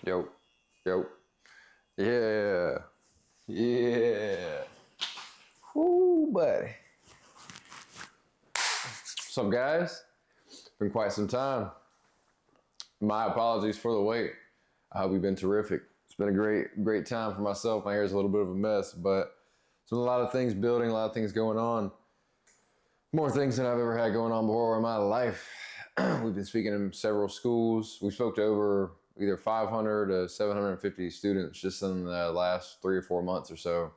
Yo, yo, yeah, yeah. Whoo, buddy. What's up, guys? Been quite some time. My apologies for the wait. I hope you've been terrific. It's been a great time for myself. My hair is a little bit of a mess, but it's been a lot of things building, a lot of things going on. More things than I've ever had going on before in my life. We've been speaking in several schools. We spoke to over either 500 to 750 students just in the last 3 or 4 months or so.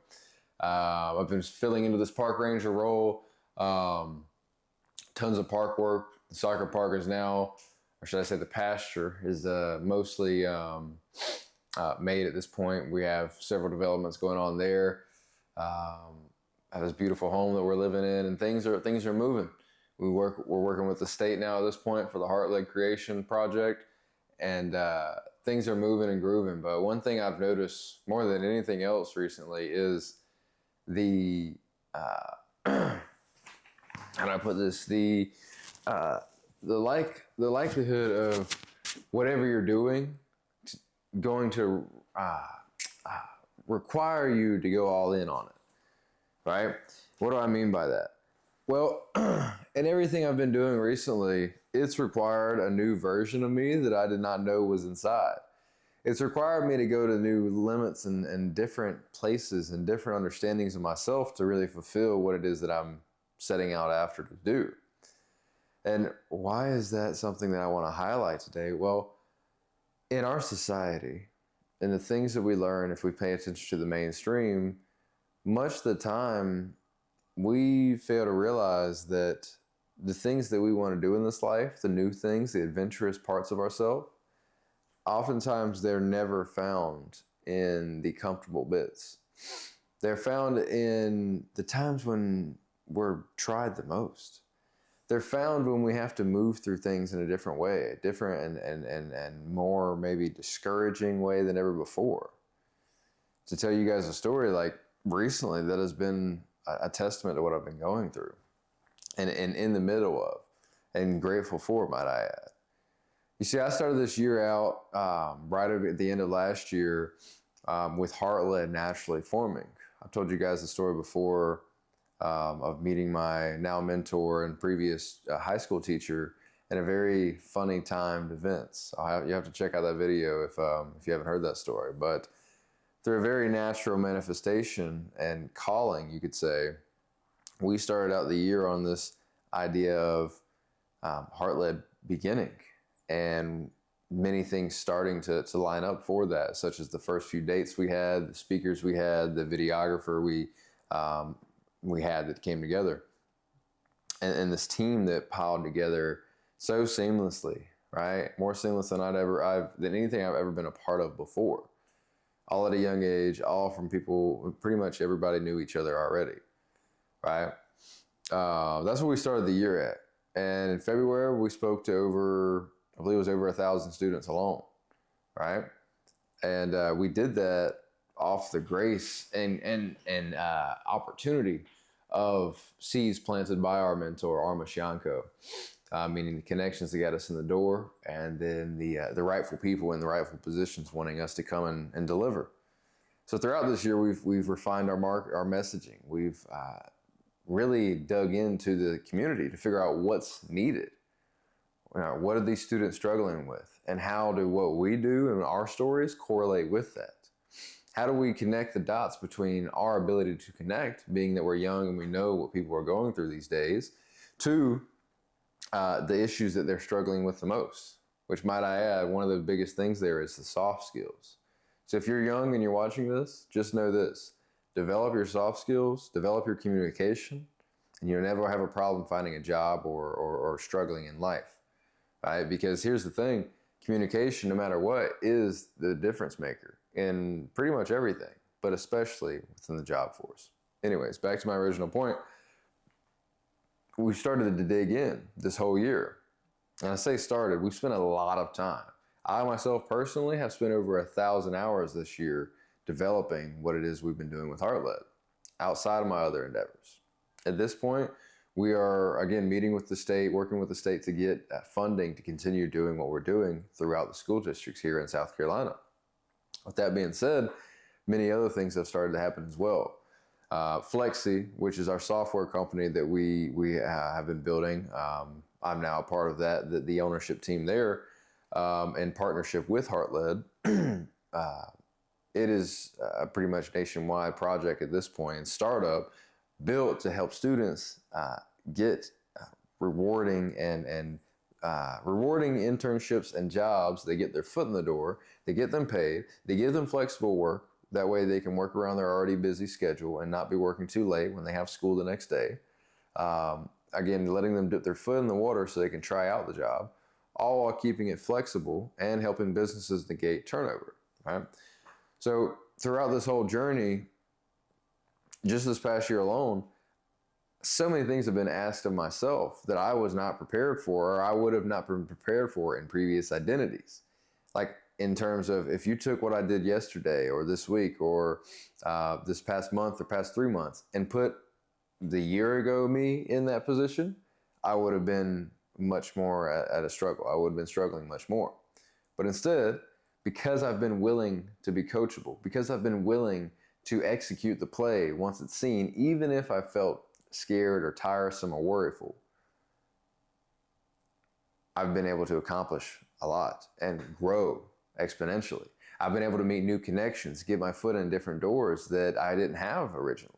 I've been filling into this park ranger role. Tons of park work. The soccer park is now, or should I say the pasture, is mostly made at this point. We have several developments going on there. Have this beautiful home that we're living in, and things are moving. We're working with the state now at this point for the Heart-Led Creation project, and things are moving and grooving. But one thing I've noticed more than anything else recently is the how do I put this? The likelihood of whatever you're doing going to require you to go all in on it, right? What do I mean by that? Well, in everything I've been doing recently, it's required a new version of me that I did not know was inside. It's required me to go to new limits and different places and different understandings of myself to really fulfill what it is that I'm setting out after to do. And why is that something that I want to highlight today? Well, in our society, and the things that we learn if we pay attention to the mainstream, much of the time we fail to realize that the things that we want to do in this life, the new things, the adventurous parts of ourselves, oftentimes they're never found in the comfortable bits. They're found in the times when we're tried the most. They're found when we have to move through things in a different way, a different and more maybe discouraging way than ever before. To tell you guys a story, like recently, that has been a testament to what I've been going through and in the middle of, and grateful for, might I add. You see, I started this year out right at the end of last year with Heart-Led naturally forming. I've told you guys the story before of meeting my now mentor and previous high school teacher in a very funny timed event. So you have to check out that video if you haven't heard that story. But through a very natural manifestation and calling, you could say, we started out the year on this idea of heart-led beginning, and many things starting to line up for that, such as the first few dates we had, the speakers we had, the videographer we had that came together, and this team that piled together so seamlessly, right? More seamless than than anything I've ever been a part of before. All at a young age, all from people, pretty much everybody knew each other already, right? That's what we started the year at. And in February, we spoke to I believe it was over 1,000 students alone, right? And we did that off the grace and opportunity of seeds planted by our mentor, Arma Shanko, meaning the connections that got us in the door, and then the rightful people in the rightful positions wanting us to come and deliver. So throughout this year, we've refined our messaging. We've really dug into the community to figure out what's needed. What are these students struggling with, and how do what we do and our stories correlate with that? How do we connect the dots between our ability to connect, being that we're young and we know what people are going through these days, to the issues that they're struggling with the most, which, might I add, one of the biggest things there is the soft skills. So if you're young and you're watching this, just know this: develop your soft skills, develop your communication, and you'll never have a problem finding a job or struggling in life, right? Because here's the thing: communication, no matter what, is the difference maker in pretty much everything, but especially within the job force. Anyways, back to my original point. We started to dig in this whole year. And I say started, we've spent a lot of time. I myself personally have spent over 1,000 hours this year developing what it is we've been doing with Heart-Led, outside of my other endeavors. At this point, we are, again, meeting with the state, working with the state to get funding to continue doing what we're doing throughout the school districts here in South Carolina. With that being said, many other things have started to happen as well. Flexi, which is our software company that we have been building. I'm now a part of that, the ownership team there, in partnership with HeartLed. It is a pretty much nationwide project at this point, and startup built to help students get rewarding and rewarding internships and jobs. They get their foot in the door, they get them paid, they give them flexible work. That way they can work around their already busy schedule and not be working too late when they have school the next day. Again, letting them dip their foot in the water so they can try out the job, all while keeping it flexible and helping businesses negate turnover, right? So throughout this whole journey, just this past year alone, so many things have been asked of myself that I was not prepared for, or I would have not been prepared for in previous identities. Like in terms of, if you took what I did yesterday or this week or this past month or past 3 months and put the year ago me in that position, I would have been much more at a struggle. I would have been struggling much more. But instead, because I've been willing to be coachable, because I've been willing to execute the play once it's seen, even if I felt scared or tiresome or worryful, I've been able to accomplish a lot and grow exponentially. I've been able to meet new connections, get my foot in different doors that I didn't have originally.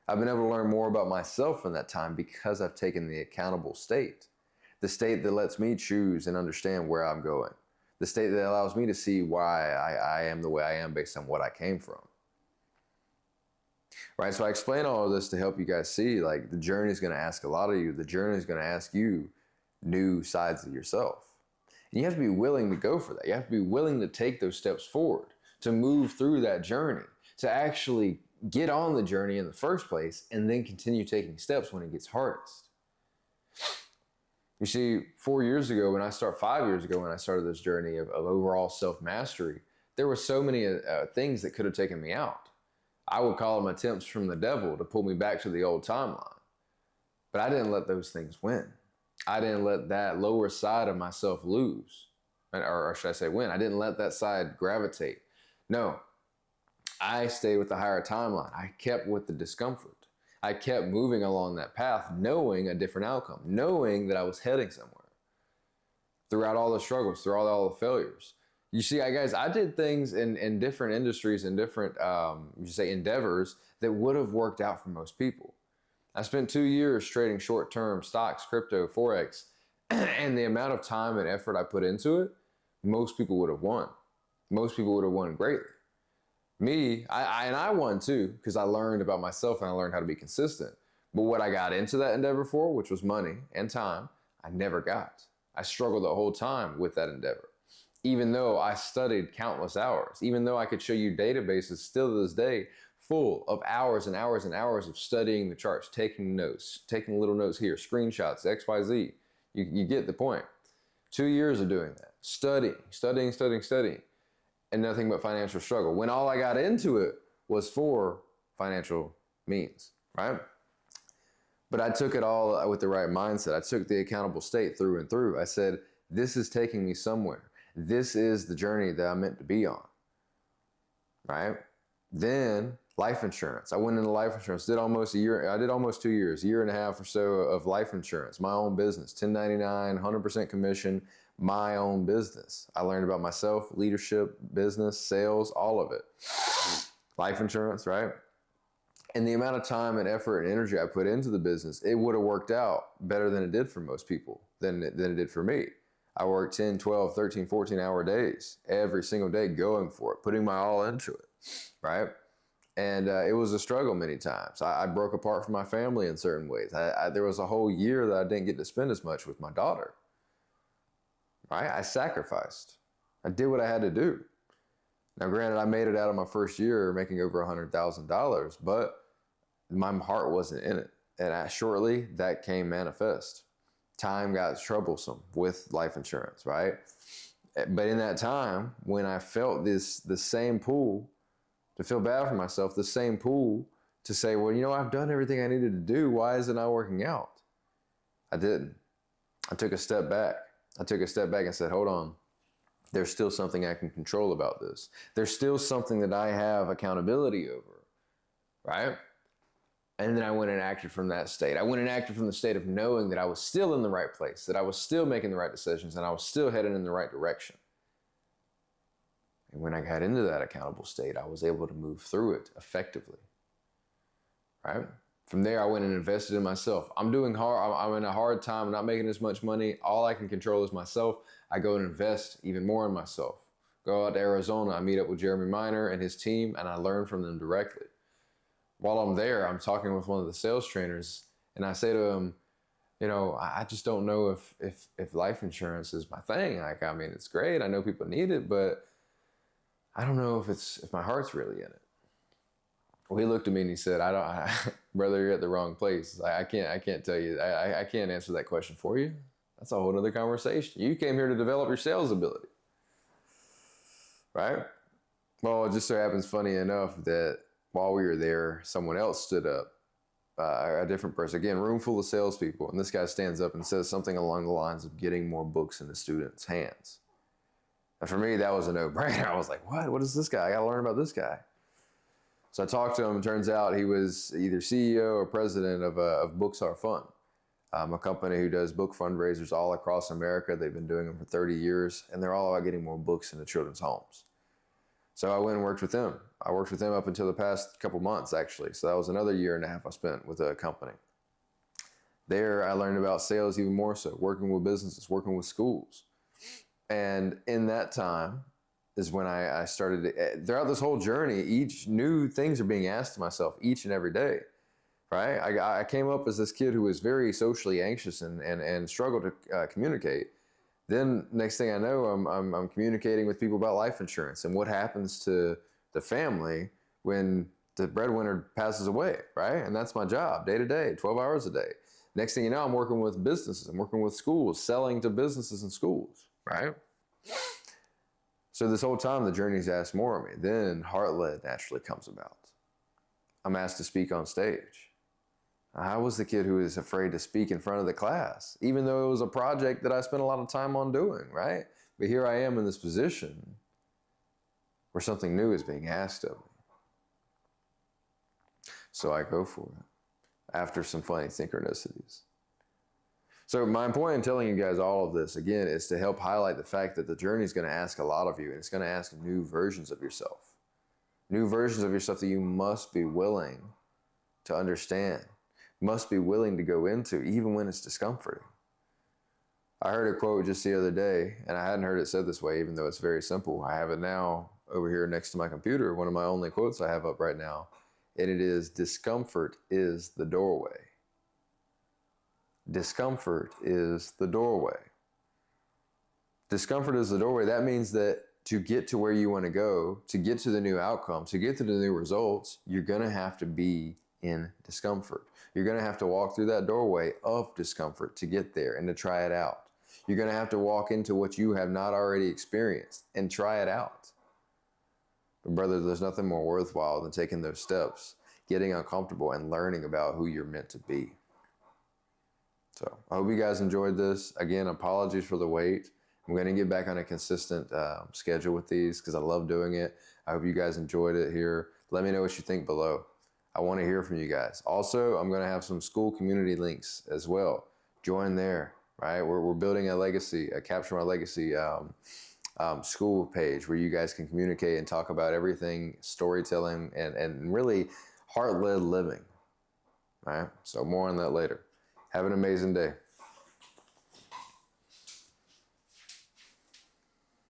I've been able to learn more about myself in that time because I've taken the accountable state, the state that lets me choose and understand where I'm going, the state that allows me to see why I am the way I am based on what I came from. Right, so I explain all of this to help you guys see, like, the journey is going to ask a lot of you. The journey is going to ask you new sides of yourself. And you have to be willing to go for that. You have to be willing to take those steps forward, to move through that journey, to actually get on the journey in the first place, and then continue taking steps when it gets hardest. You see, 5 years ago when I started this journey of overall self-mastery, there were so many things that could have taken me out. I would call them attempts from the devil to pull me back to the old timeline. But I didn't let those things win. I didn't let that lower side of myself lose. Or should I say win? I didn't let that side gravitate. No, I stayed with the higher timeline. I kept with the discomfort. I kept moving along that path, knowing a different outcome, knowing that I was heading somewhere. Throughout all the struggles, throughout all the failures. You see, guys, I did things in different industries and different, endeavors that would have worked out for most people. I spent 2 years trading short-term stocks, crypto, Forex, and the amount of time and effort I put into it, most people would have won. Most people would have won greatly. Me, I won too, because I learned about myself and I learned how to be consistent. But what I got into that endeavor for, which was money and time, I never got. I struggled the whole time with that endeavor. Even though I studied countless hours, even though I could show you databases still to this day full of hours and hours and hours of studying the charts, taking notes, taking little notes here, screenshots, XYZ. You get the point. 2 years of doing that, studying, and nothing but financial struggle. When all I got into it was for financial means, right? But I took it all with the right mindset. I took the accountable state through and through. I said, this is taking me somewhere. This is the journey that I'm meant to be on, right? Then life insurance. I went into life insurance, did almost 2 years, year and a half or so of life insurance, my own business, 1099, 100% commission, my own business. I learned about myself, leadership, business, sales, all of it. Life insurance, right? And the amount of time and effort and energy I put into the business, it would have worked out better than it did for most people, than it did for me. I worked 10, 12, 13, 14-hour days every single day going for it, putting my all into it, right? And it was a struggle many times. I broke apart from my family in certain ways. There was a whole year that I didn't get to spend as much with my daughter, right? I sacrificed. I did what I had to do. Now, granted, I made it out of my first year making over $100,000, but my heart wasn't in it. And shortly, that came manifest. Time got troublesome with life insurance, right? But in that time, when I felt the same pull to feel bad for myself, the same pull to say, well, I've done everything I needed to do. Why is it not working out? I didn't. I took a step back. And said, hold on. there's still something I can control about this. There's still something that I have accountability over, right? And then I went and acted from that state. I went and acted from the state of knowing that I was still in the right place, that I was still making the right decisions, and I was still headed in the right direction. And when I got into that accountable state, I was able to move through it effectively, right? From there, I went and invested in myself. I'm doing hard. I'm in a hard time. I'm not making as much money. All I can control is myself. I go and invest even more in myself. Go out to Arizona. I meet up with Jeremy Miner and his team, and I learn from them directly. While I'm there, I'm talking with one of the sales trainers, and I say to him, you know, I just don't know if life insurance is my thing. Like, I mean, it's great. I know people need it, but I don't know if my heart's really in it. Well, he looked at me and he said, brother, you're at the wrong place. I can't tell you. I can't answer that question for you. That's a whole other conversation. You came here to develop your sales ability, right? Well, it just so happens, funny enough, that while we were there, someone else stood up, a different person, again, room full of salespeople, and this guy stands up and says something along the lines of getting more books in the students' hands. And for me, that was a no-brainer. I was like, what is this guy? I got to learn about this guy. So I talked to him, and turns out he was either CEO or president of Books Are Fun, a company who does book fundraisers all across America. They've been doing them for 30 years, and they're all about getting more books into children's homes. So I went and worked with them. I worked with them up until the past couple months, actually. So that was another year and a half I spent with a company. There, I learned about sales even more so, working with businesses, working with schools. And in that time is when I started, throughout this whole journey, each new things are being asked of myself each and every day, right? I came up as this kid who was very socially anxious and struggled to communicate. Then next thing I know, I'm communicating with people about life insurance and what happens to the family when the breadwinner passes away, right? And that's my job, day to day, 12 hours a day. Next thing you know, I'm working with businesses, I'm working with schools, selling to businesses and schools, right? So this whole time, the journey's asked more of me. Then Heart-Led naturally comes about. I'm asked to speak on stage. I was the kid who was afraid to speak in front of the class, even though it was a project that I spent a lot of time on doing, right? But here I am in this position where something new is being asked of me. So I go for it after some funny synchronicities. So my point in telling you guys all of this, again, is to help highlight the fact that the journey is going to ask a lot of you, and it's going to ask new versions of yourself. New versions of yourself that you must be willing to understand, must be willing to go into, even when it's discomforting. I heard a quote just the other day, and I hadn't heard it said this way, even though it's very simple. I have it now over here next to my computer, one of my only quotes I have up right now, and it is, discomfort is the doorway. Discomfort is the doorway. Discomfort is the doorway. That means that to get to where you want to go, to get to the new outcome, to get to the new results, you're going to have to be in discomfort. You're going to have to walk through that doorway of discomfort to get there and to try it out. You're going to have to walk into what you have not already experienced and try it out. But brother, there's nothing more worthwhile than taking those steps, getting uncomfortable, and learning about who you're meant to be. So I hope you guys enjoyed this. Again, apologies for the wait. I'm going to get back on a consistent schedule with these because I love doing it. I hope you guys enjoyed it here. Let me know what you think below. I want to hear from you guys. Also, I'm going to have some school community links as well. Join there, right? We're building a legacy, a Capture My Legacy school page where you guys can communicate and talk about everything storytelling and really heart-led living, right? So more on that later. Have an amazing day.